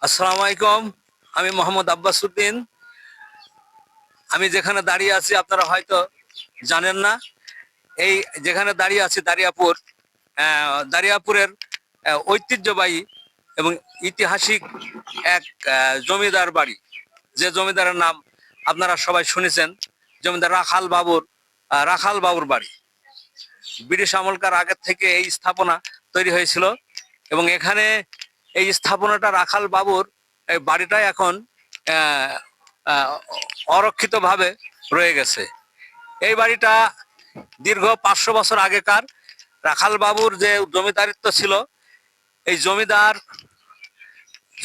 আসসালামু আলাইকুম। আমি মোহাম্মদ আব্বাস উদ্দিন। আমি যেখানে দাঁড়িয়ে আছি আপনারা হয়তো জানেন না। এই যেখানে দাঁড়িয়ে আছি দারিয়াপুর, দারিয়াপুরের ঐতিহ্যবাহী এবং ঐতিহাসিক এক জমিদার বাড়ি। যে জমিদারের নাম আপনারা সবাই শুনেছেন, জমিদার রাখাল বাবুর বাড়ি। ব্রিটিশ আমলকার আগের থেকে এই স্থাপনা তৈরি হয়েছিল এবং এখানে এই স্থাপনাটা রাখাল বাবুর এই বাড়িটা এখন আহ, আহ, অরক্ষিতভাবে রয়ে গেছে। এই বাড়িটা দীর্ঘ 500 বছর আগেকার রাখাল বাবুর যে জমিদারিত্ব ছিল। এই জমিদার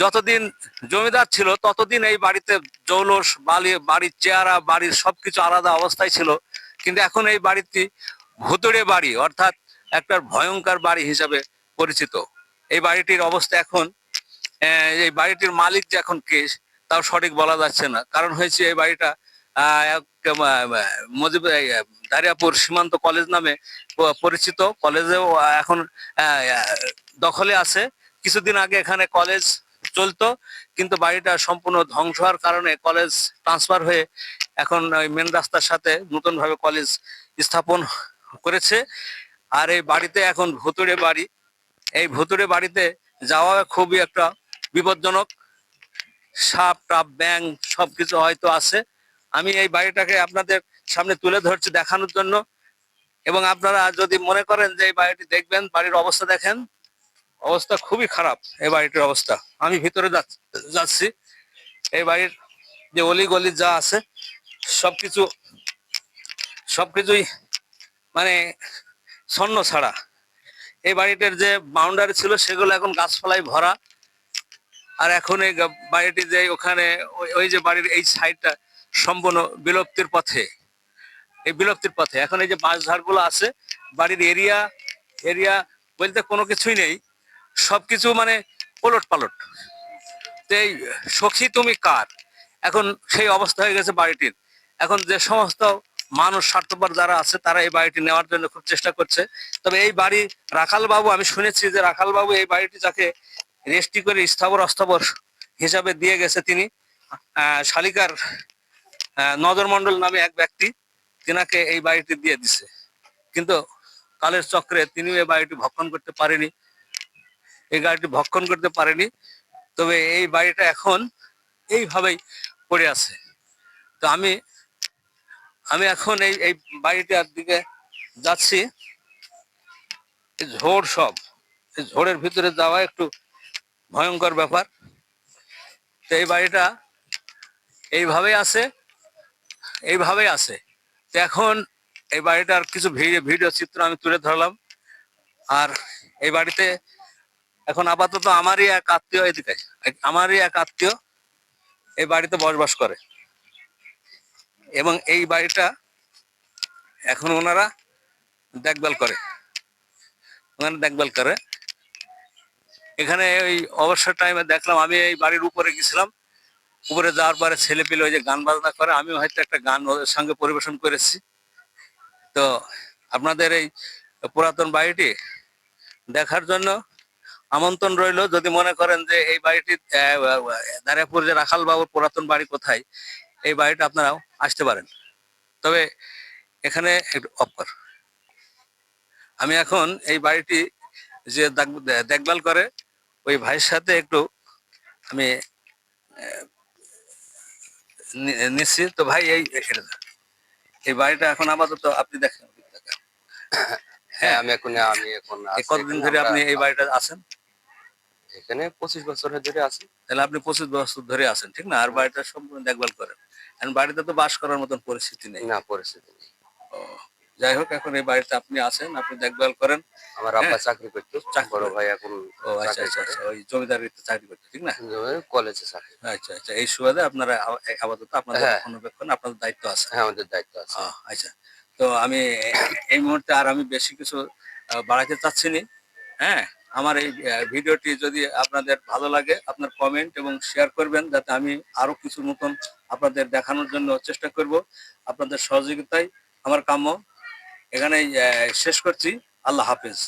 যতদিন জমিদার ছিল ততদিন এই বাড়িতে জৌলস বাড়ির চেহারা বাড়ির সবকিছু আলাদা অবস্থায় ছিল। কিন্তু এখন এই বাড়িটি ভুতুড়ে বাড়ি, অর্থাৎ একটা ভয়ঙ্কর বাড়ি হিসাবে পরিচিত। এই বাড়িটির অবস্থা এখন, এই বাড়িটির মালিক যে এখন কে তাও সঠিক বলা যাচ্ছে না। কারণ হয়েছে এই বাড়িটা দারিয়াপুর সীমান্ত কলেজ নামে পরিচিত। কলেজেও এখন দখলে আছে। কিছুদিন আগে এখানে কলেজ চলতো, কিন্তু বাড়িটা সম্পূর্ণ ধ্বংস হওয়ার কারণে কলেজ ট্রান্সফার হয়ে এখন ওই মেন রাস্তার সাথে নতুন ভাবে কলেজ স্থাপন করেছে। আর এই বাড়িতে এখন ভুতুড়ে বাড়ি। এই ভুতুড়ে বাড়িতে যাওয়া খুবই একটা বিপজ্জনক। সাপ টাপ ব্যাং সবকিছু হয়তো আছে। আমি এই বাড়িটাকে আপনাদের সামনে তুলে ধরছি দেখানোর জন্য, এবং আপনারা যদি মনে করেন যে এই বাড়িটি দেখবেন, বাড়ির অবস্থা দেখেন, অবস্থা খুবই খারাপ এই বাড়িটির অবস্থা। আমি ভিতরে যাচ্ছি। এই বাড়ির যে অলি গলি যা আছে সবকিছু সবকিছুই মানে ছন্ন ছাড়া। এই বাড়িটার যে বাউন্ডারি ছিল সেগুলো এখন গাছপালায় ভরা। আর এখন এই বাড়িটি যে ওখানে ওই যে বাড়ির এই সাইডটা সম্পূর্ণ বিলুপ্তির পথে। এই বিলুপ্তির পথে এখন এই যে বাঁশঝাড়গুলো আছে, বাড়ির এরিয়া এরিয়া বলতে কোনো কিছুই নেই। সবকিছু মানে ওলট পালট। তো এই সখী তুমি কার, এখন সেই অবস্থা হয়ে গেছে বাড়িটির। এখন যে সমস্ত মানুষ স্বার্থপর যারা আছে তারা এই বাড়িটি নেওয়ার জন্য খুব চেষ্টা করছে। তবে এই বাড়ি রাখাল বাবু, আমি শুনেছি যে রাখাল বাবু এই বাড়িটি যাকে রেজিস্ট্রি করে স্থাবর অস্থাবর হিসাবে দিয়ে গেছে, তিনি শালিকার নজর মন্ডল নামে এক ব্যক্তি তিনাকে এই বাড়িটি দিয়ে দিছে। কিন্তু কালের চক্রে তিনিও এই বাড়িটি ভক্ষণ করতে পারেনি, এই গাড়িটি ভক্ষণ করতে পারেনি। তবে এই বাড়িটা এখন এইভাবেই পড়ে আছে। তো আমি আমি এখন এই এই বাড়িটার দিকে যাচ্ছি। ঝড় সব, এই ঝড়ের ভিতরে যাওয়া একটু ভয়ঙ্কর ব্যাপার। তো এই বাড়িটা এইভাবেই আছে, এইভাবেই আছে। তো এখন এই বাড়িটার কিছু ভিডিও চিত্র আমি তুলে ধরলাম। আর এই বাড়িতে এখন আপাতত আমারই এক আত্মীয়, এদিকে আমারই এক আত্মীয় এই বাড়িতে বসবাস করে, এবং এই বাড়িটা এখন ওনারা দেখভাল করে। এখানে ওই অবসর টাইমে দেখলাম, আমি এই বাড়ির উপরে গেছিলাম। উপরে যাওয়ার পরে ছেলে পেলে ওই যে গান বাজনা করে, আমিও হয়তো একটা গান ওদের সঙ্গে পরিবেশন করেছি। তো আপনাদের এই পুরাতন বাড়িটি দেখার জন্য আমন্ত্রণ রইল। যদি মনে করেন যে এই বাড়িটি দারিয়াপুর যে রাখাল বাবুর পুরাতন বাড়ি কোথায়, এই বাড়িটা আপনারাও আসতে পারেন। তবে এখানে একটু অফ কর। আমি এখন এই বাড়িটি যে দেখভাল করে ওই ভাইয়ের সাথে একটু আমি নিশ্চিত। তো ভাই এই বাড়িটা এখন আপাতত আপনি দেখেন। হ্যাঁ, আমি এখন কতদিন ধরে আপনি এই বাড়িটা আছেন? এখানে 25 বছর ধরে আছি। তাহলে আপনি 25 বছর ধরে আছেন, ঠিক না? আর বাড়িটা সম্পূর্ণ দেখভাল করেন। এখন বাড়িতে তো বাস করার মতন পরিস্থিতি নেই। না, পরিস্থিতি নেই। ও, যাই হোক, এখন এই বাড়িতে আপনি আছেন, আপনি দেখভাল করেন। আমার আব্বা হ্যাঁ, চাকরি করতো, বড় ভাই এখন ও আচ্ছা চাকরি আচ্ছা করে আচ্ছা, ওই জমিদারিতে চাকরি করতে, ঠিক না? কলেজে চাকরি। আচ্ছা আচ্ছা, এই সুবাদে আপনারা আপাতত আপনাদের হ্যাঁ, রক্ষণাবেক্ষণ আপনাদের দায়িত্ব আছে। হ্যাঁ, আমাদের দায়িত্ব আছে। আচ্ছা। তো আমি এই মুহূর্তে আর আমি বেশি কিছু বাড়াতে চাচ্ছি না। হ্যাঁ, আমার এই ভিডিওটি যদি আপনাদের ভালো লাগে, আপনার কমেন্ট এবং শেয়ার করবেন, যাতে আমি আরো কিছু নতুন আপনাদের দেখানোর জন্য চেষ্টা করব। আপনাদের সহযোগিতায় আমার কাম্য। এখানেই শেষ করছি। আল্লাহ হাফেজ।